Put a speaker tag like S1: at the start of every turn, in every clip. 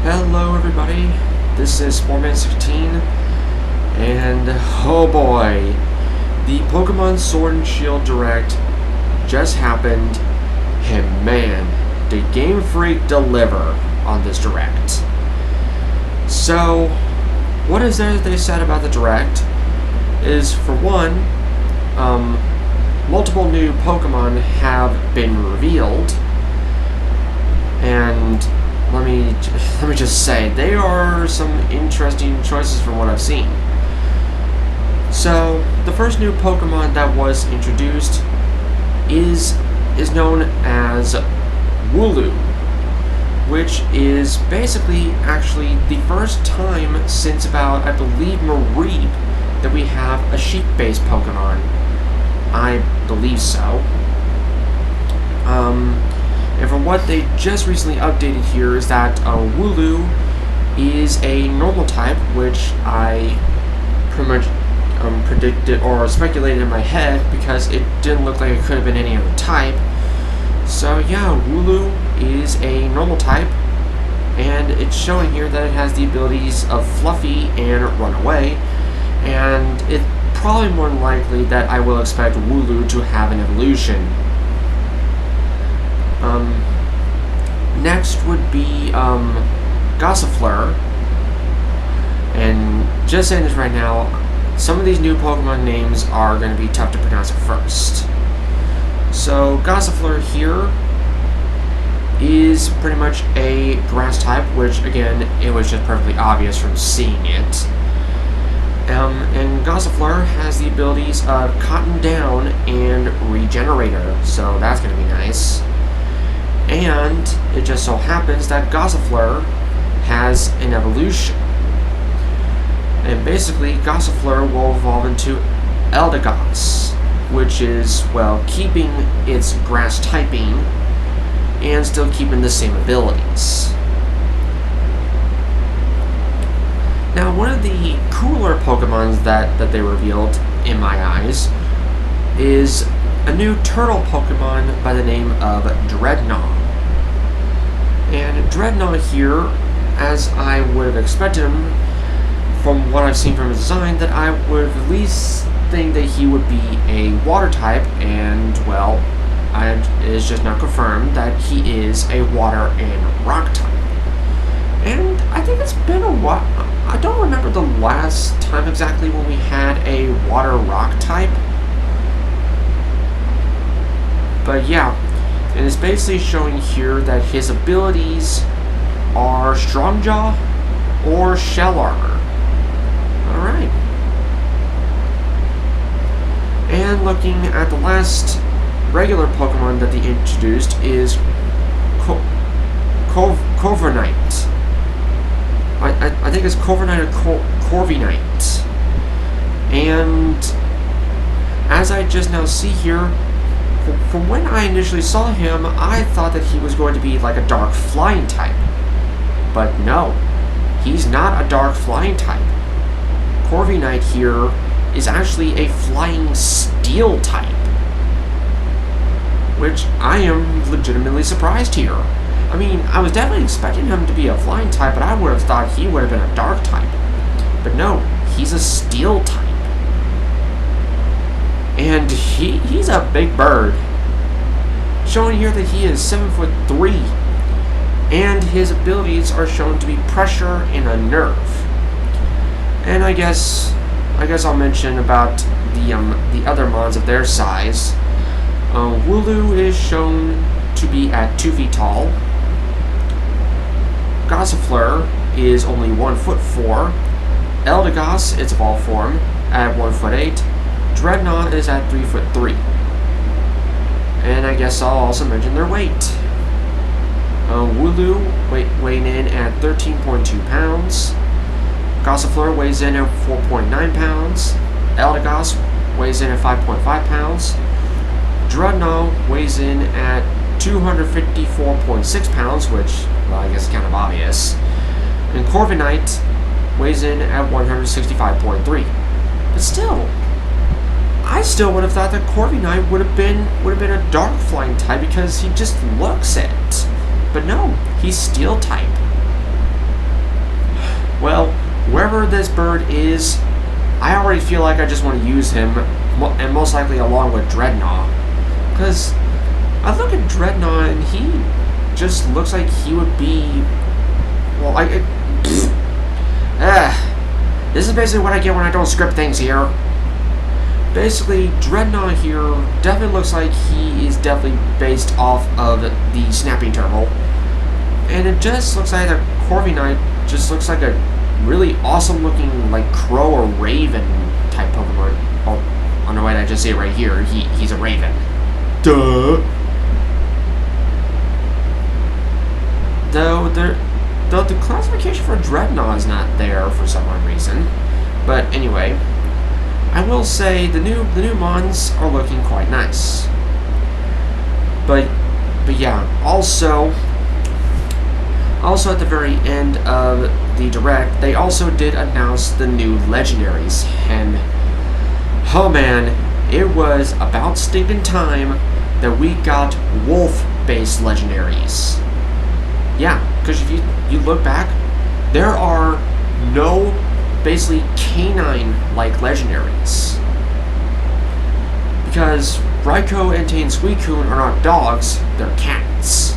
S1: Hello everybody, this is Pkmn 16, and oh boy, the Pokemon Sword and Shield Direct just happened, and man, did Game Freak deliver on this Direct. So, what is there that they said about the Direct is, for one, multiple new Pokemon have been revealed, and let me just say, they are some interesting choices from what I've seen. So, the first new Pokemon that was introduced is known as Wooloo, which is basically actually the first time since about, I believe, Mareep that we have a sheep-based Pokemon. I believe so. And from what they just recently updated here is that Wooloo is a normal type, which I pretty much predicted or speculated in my head because it didn't look like it could have been any other type. So yeah, Wooloo is a normal type, and it's showing here that it has the abilities of Fluffy and Run Away, and it's probably more than likely that I will expect Wooloo to have an evolution. Next would be Gossifleur, and just saying this right now, some of these new Pokemon names are going to be tough to pronounce at first. So Gossifleur here is pretty much a grass type, which again, it was just perfectly obvious from seeing it. And Gossifleur has the abilities of Cotton Down and Regenerator, so that's going to be nice. And it just so happens that Gossifleur has an evolution. And basically, Gossifleur will evolve into Eldegoss, which is, well, keeping its grass typing and still keeping the same abilities. Now, one of the cooler Pokemons that they revealed, in my eyes, is a new turtle Pokemon by the name of Dreadnought. And Dreadnought here, as I would have expected him, from what I've seen from his design, that I would at least think that he would be a water type, and, well, it is just now confirmed that he is a water and rock type. And I think it's been a while. I don't remember the last time exactly when we had a water rock type. But yeah, and it's basically showing here that his abilities are Strong Jaw or Shell Armor. Alright. And looking at the last regular Pokemon that they introduced is Corviknight. I think it's Corviknight or Corviknight. And as I just now see here, from when I initially saw him, I thought that he was going to be like a dark flying type. But no, he's not a dark flying type. Corviknight here is actually a flying steel type, which I am legitimately surprised here. I mean, I was definitely expecting him to be a flying type, but I would have thought he would have been a dark type. But no, he's a steel type. And he's a big bird. Showing here that he is 7'3", and his abilities are shown to be Pressure and a Nerve. And I guess I'll mention about the other mons of their size. Wooloo is shown to be at 2 feet tall. Gossifleur is only 1'4". Eldegoss, its evolved form, at 1'8". Dreadnought is at 3'3". And I guess I'll also mention their weight. Wooloo weighing in at 13.2 pounds. Gossifleur weighs in at 4.9 pounds. Eldegoss weighs in at 5.5 pounds. Dreadnought weighs in at 254.6 pounds, which, well, I guess is kind of obvious. And Corviknight weighs in at 165.3. But still, I still would have thought that Corviknight would have been a dark flying type because he just looks it. But no, he's steel type. Well, wherever this bird is, I already feel like I just want to use him, and most likely along with Dreadnought. Because I look at Dreadnought and he just looks like he would be... Well, this is basically what I get when I don't script things here. Basically, Dreadnought here definitely looks like he is definitely based off of the Snapping Turtle. And it just looks like the Corviknight just looks like a really awesome looking like crow or raven type Pokemon. Oh no, wait, I just say it right here. He's a raven. Duh. Though the classification for Dreadnought is not there for some odd reason. But anyway, I will say the new mons are looking quite nice. But yeah, also at the very end of the direct, they also did announce the new legendaries, and oh man, it was about stinking time that we got wolf-based legendaries. Yeah, because if you look back, there are no basically canine-like legendaries. Because Raikou, Entei, and Suicune are not dogs, they're cats.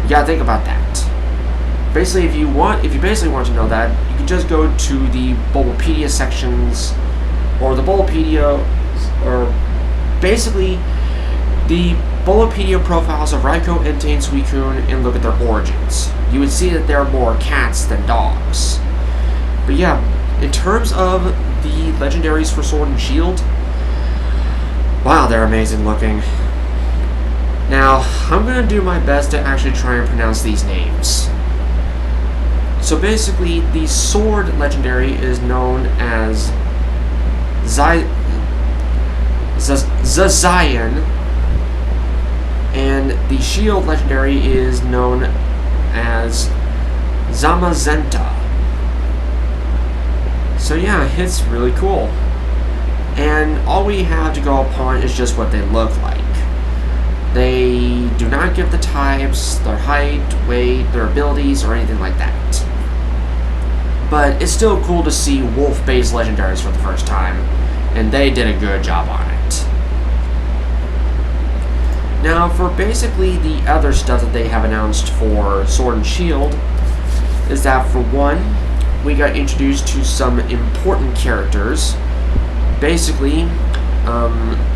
S1: You gotta think about that. Basically, if you basically want to know that, you can just go to the Bulbapedia sections, or the Bulbapedia, or basically the Bulbapedia profiles of Raikou, Entei, and Suicune, and look at their origins. You would see that they're more cats than dogs. But yeah, in terms of the legendaries for Sword and Shield, wow, they're amazing looking. Now, I'm going to do my best to actually try and pronounce these names. So basically, the Sword legendary is known as Zacian, and the Shield legendary is known as Zamazenta. So yeah, it's really cool. And all we have to go upon is just what they look like. They do not give the types, their height, weight, their abilities, or anything like that. But it's still cool to see wolf-based legendaries for the first time, and they did a good job on it. Now, for basically the other stuff that they have announced for Sword and Shield, is that for one, we got introduced to some important characters. Basically,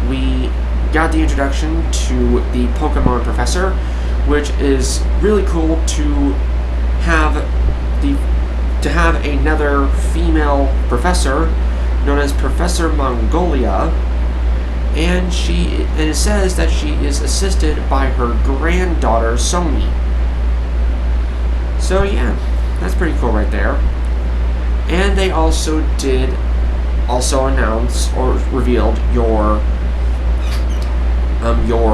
S1: we got the introduction to the Pokemon Professor, which is really cool to have another female professor known as Professor Mongolia, and it says that she is assisted by her granddaughter Sony. So yeah, that's pretty cool right there. And they also announce or revealed your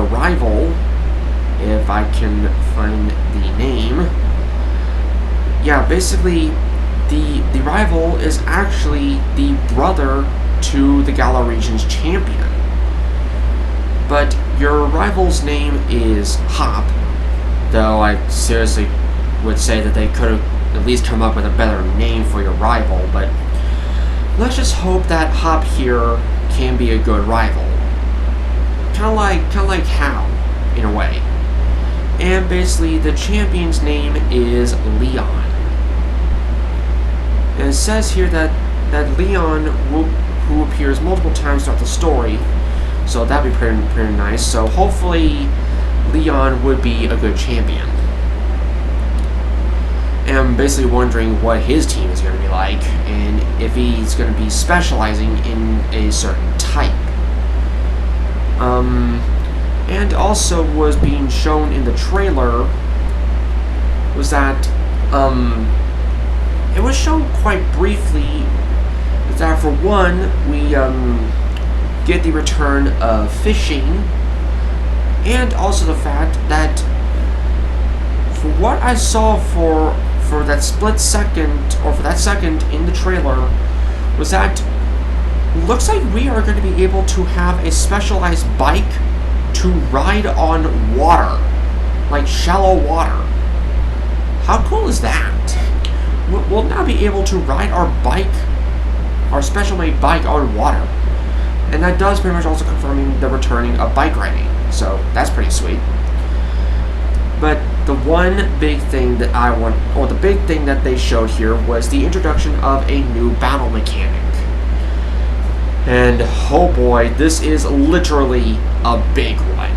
S1: rival, if I can find the name. Yeah, basically the rival is actually the brother to the Galar region's champion. But your rival's name is Hop, though I seriously would say that they could have at least come up with a better name for your rival, but let's just hope that Hop here can be a good rival. Kinda like Hal, in a way. And basically, the champion's name is Leon. And it says here that Leon, who appears multiple times throughout the story, so that'd be pretty nice. So hopefully, Leon would be a good champion. And I'm basically wondering what his team is going to be like, and if he's going to be specializing in a certain type. And also was being shown in the trailer was that, it was shown quite briefly that for one, we get the return of fishing, and also the fact that for what I saw for that split second, or for that second in the trailer, was that looks like we are going to be able to have a specialized bike to ride on water, like shallow water. How cool is that? we'll now be able to ride our bike, our special made bike, on water. And that does pretty much also confirming the returning of bike riding. So that's pretty sweet. But the one big thing that the big thing that they showed here was the introduction of a new battle mechanic. And oh boy, this is literally a big one.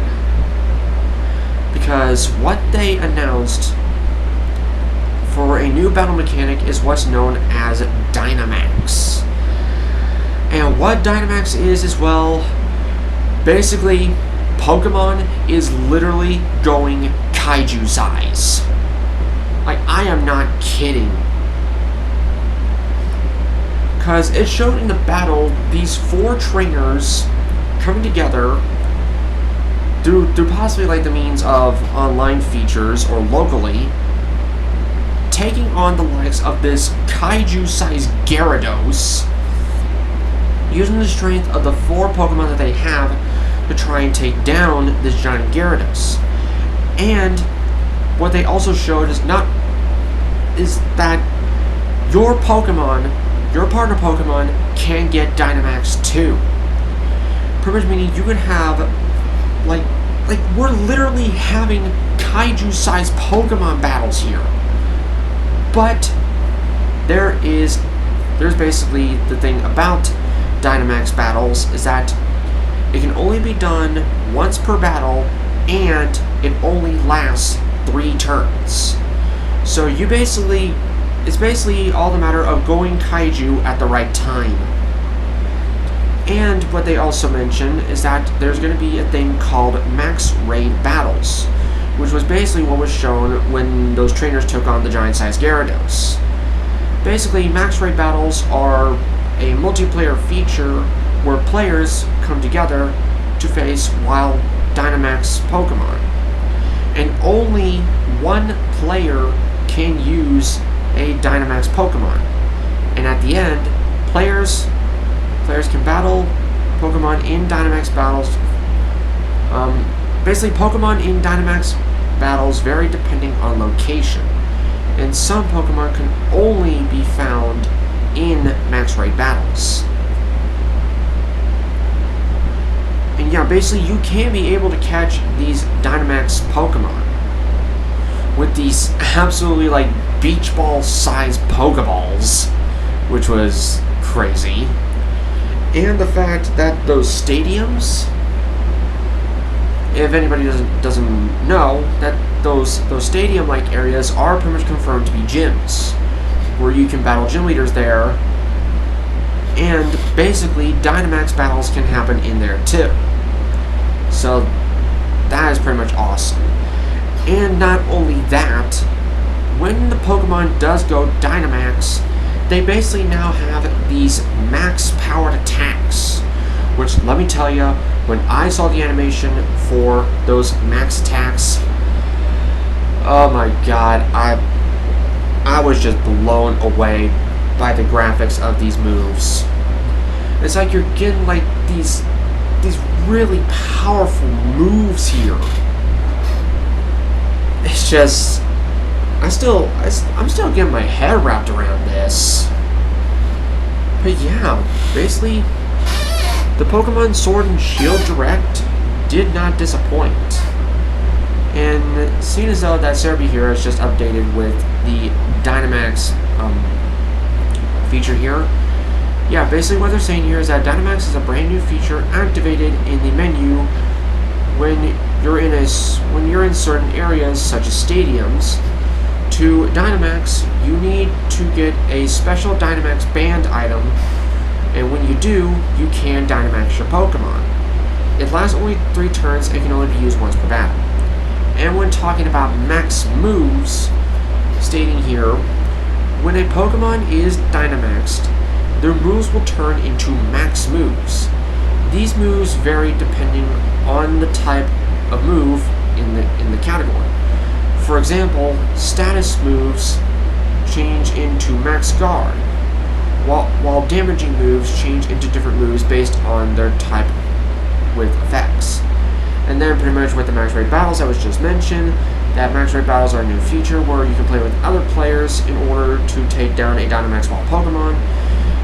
S1: Because what they announced for a new battle mechanic is what's known as Dynamax. And what Dynamax is well, basically, Pokemon is literally going kaiju size. Like, I am not kidding. Because it showed in the battle these 4 trainers coming together through possibly like the means of online features or locally, taking on the likes of this kaiju-sized Gyarados, using the strength of the 4 Pokemon that they have to try and take down this giant Gyarados. And what they also showed is that your Pokemon, your partner Pokemon, can get Dynamax too. Pretty much meaning you could have like we're literally having kaiju-sized Pokemon battles here. But there's basically the thing about Dynamax battles is that it can only be done once per battle, and it only lasts 3 turns. So it's basically all the matter of going kaiju at the right time. And what they also mentioned is that there's going to be a thing called Max Raid Battles, which was basically what was shown when those trainers took on the giant-sized Gyarados. Basically, Max Raid Battles are a multiplayer feature where players come together to face wild Dynamax Pokemon. And only one player can use a Dynamax Pokemon. And at the end, players can battle Pokemon in Dynamax battles. Basically, Pokemon in Dynamax battles vary depending on location. And some Pokemon can only be found in Max Raid battles. And yeah, basically you can be able to catch these Dynamax Pokemon with these absolutely like beach ball sized Pokeballs, which was crazy. And the fact that those stadiums, if anybody doesn't know, that those stadium like areas are pretty much confirmed to be gyms, where you can battle gym leaders there, and basically Dynamax battles can happen in there too. So that is pretty much awesome. And not only that, when the Pokemon does go Dynamax, they basically now have these max powered attacks, which, let me tell you, when I saw the animation for those max attacks, oh my god, I was just blown away by the graphics of these moves. It's like you're getting like these really powerful moves here. It's just, I'm still getting my head wrapped around this. But yeah, basically, the Pokemon Sword and Shield Direct did not disappoint. And seeing as though that Cerebi here is just updated with the Dynamax feature here, yeah, basically what they're saying here is that Dynamax is a brand new feature activated in the menu when you're in certain areas such as stadiums. To Dynamax, you need to get a special Dynamax band item, and when you do, you can Dynamax your Pokemon. It lasts only 3 turns and can only be used once per battle. And when talking about max moves, stating here, when a Pokemon is Dynamaxed, their moves will turn into max moves. These moves vary depending on the type of move in the category. For example, status moves change into max guard, while damaging moves change into different moves based on their type with effects. And then pretty much with the max raid battles I was just mentioned, that max raid battles are a new feature where you can play with other players in order to take down a Dynamax Ball Pokemon.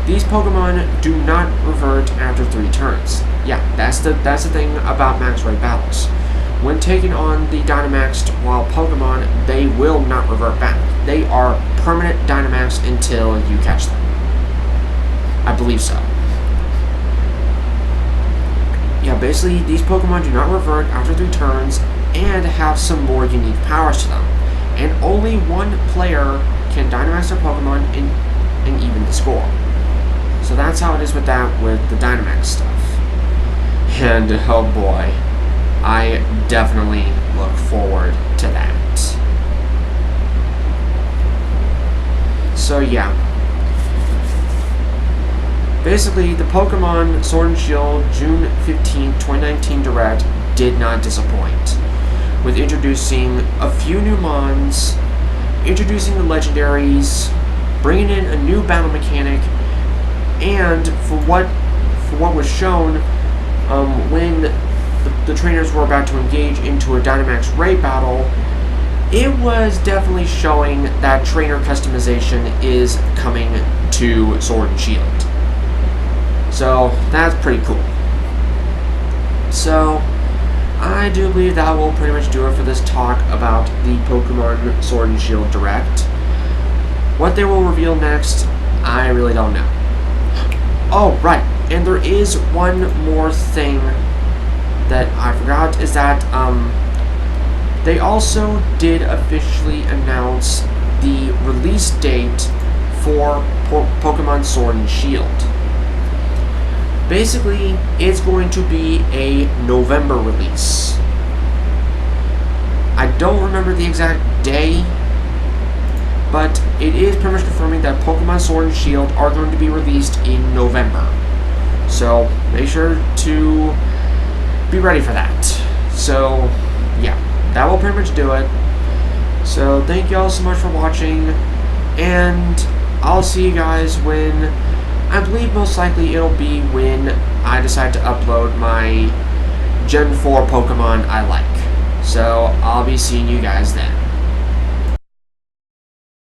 S1: These Pokemon do not revert after 3 turns. Yeah, that's the thing about max raid battles. When taking on the Dynamaxed wild Pokemon, they will not revert back. They are permanent Dynamax until you catch them. I believe so. Yeah, basically, these Pokemon do not revert after 3 turns and have some more unique powers to them. And only one player can Dynamax their Pokemon and even the score. So that's how it is with that, with the Dynamax stuff. And oh boy, I definitely look forward to that. So yeah. Basically, the Pokemon Sword and Shield June 15, 2019 Direct did not disappoint, with introducing a few new Mons, introducing the Legendaries, bringing in a new battle mechanic, and for what was shown when the trainers were about to engage into a Dynamax raid battle, it was definitely showing that trainer customization is coming to Sword and Shield. So that's pretty cool. So I do believe that will pretty much do it for this talk about the Pokemon Sword and Shield Direct. What they will reveal next, I really don't know. Oh, right, and there is one more thing that I forgot, is that they also did officially announce the release date for Pokemon Sword and Shield. Basically, it's going to be a November release. I don't remember the exact day, but it is pretty much confirming that Pokemon Sword and Shield are going to be released in November. So make sure to be ready for that. So yeah, that will pretty much do it. So thank you all so much for watching, and I'll see you guys when, I believe most likely it'll be when I decide to upload my Gen 4 Pokemon I like. So I'll be seeing you guys then.